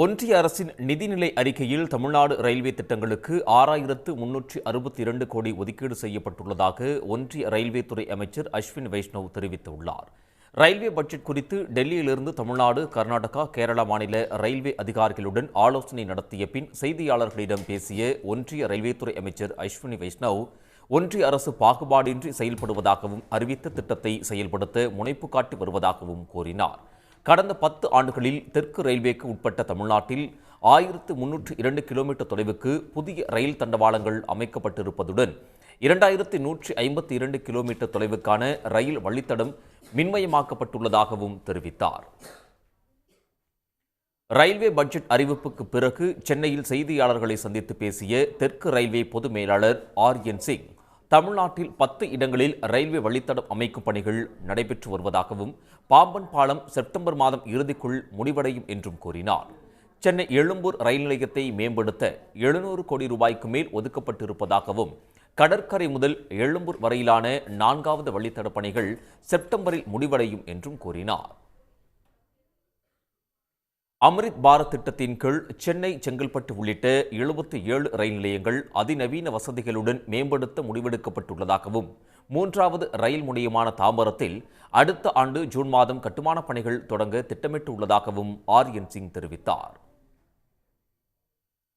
ஒன்றிய அரசின் நிதிநிலை அறிக்கையில் தமிழ்நாடு ரயில்வே திட்டங்களுக்கு 6,362 கோடி ஒதுக்கீடு செய்யப்பட்டுள்ளதாக ஒன்றிய ரயில்வே துறை அமைச்சர் அஸ்வினி வைஷ்ணவ் தெரிவித்துள்ளார். ரயில்வே பட்ஜெட் குறித்து டெல்லியிலிருந்து தமிழ்நாடு, கர்நாடகா, கேரளா மாநில ரயில்வே அதிகாரிகளுடன் ஆலோசனை நடத்திய பின் செய்தியாளர்களிடம் பேசிய ஒன்றிய ரயில்வே துறை அமைச்சர் அஸ்வினி வைஷ்ணவ், ஒன்றிய அரசு பாகுபாடின்றி செயல்படுவதாகவும் அறிவித்த திட்டத்தை செயல்படுத்த முனைப்பு காட்டி வருவதாகவும் கூறினார். கடந்த 10 ஆண்டுகளில் தெற்கு ரயில்வேக்கு உட்பட்ட தமிழ்நாட்டில் 1,302 கிலோமீட்டர் தொலைவுக்கு புதிய ரயில் தண்டவாளங்கள் அமைக்கப்பட்டிருப்பதுடன் 2,152 கிலோமீட்டர் தொலைவுக்கான ரயில் வழித்தடம் மின்மயமாக்கப்பட்டுள்ளதாகவும் தெரிவித்தார். ரயில்வே பட்ஜெட் அறிவிப்புக்கு பிறகு சென்னையில் செய்தியாளர்களை சந்தித்து பேசிய தெற்கு ரயில்வே பொது மேலாளர் RN சிங், தமிழ்நாட்டில் 10 இடங்களில் ரயில்வே வழித்தடம் அமைக்கும் பணிகள் நடைபெற்று வருவதாகவும், பாம்பன் பாலம் செப்டம்பர் மாதம் இறுதிக்குள் முடிவடையும் என்றும் கூறினார். சென்னை எழும்பூர் ரயில் நிலையத்தை மேம்படுத்த 700 கோடி ரூபாய்க்கு மேல் ஒதுக்கப்பட்டிருப்பதாகவும், கடற்கரை முதல் எழும்பூர் வரையிலான 4வது வழித்தட பணிகள் செப்டம்பரில் முடிவடையும் என்றும் கூறினார். அம்ரித் பாரத் திட்டத்தின் கீழ் சென்னை, செங்கல்பட்டு உள்ளிட்ட 77 ரயில் நிலையங்கள் அதிநவீன வசதிகளுடன் மேம்படுத்த முடிவெடுக்கப்பட்டுள்ளதாகவும், 3வது ரயில் முனையமான தாம்பரத்தில் அடுத்த ஆண்டு ஜூன் மாதம் கட்டுமான பணிகள் தொடங்க திட்டமிட்டுள்ளதாகவும் RN சிங் தெரிவித்தார்.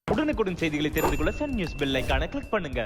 உடனுக்குடன் செய்திகளை தெரிந்து கொள்ள சன் நியூஸ் பெல் ஐகானை கிளிக் பண்ணுங்க.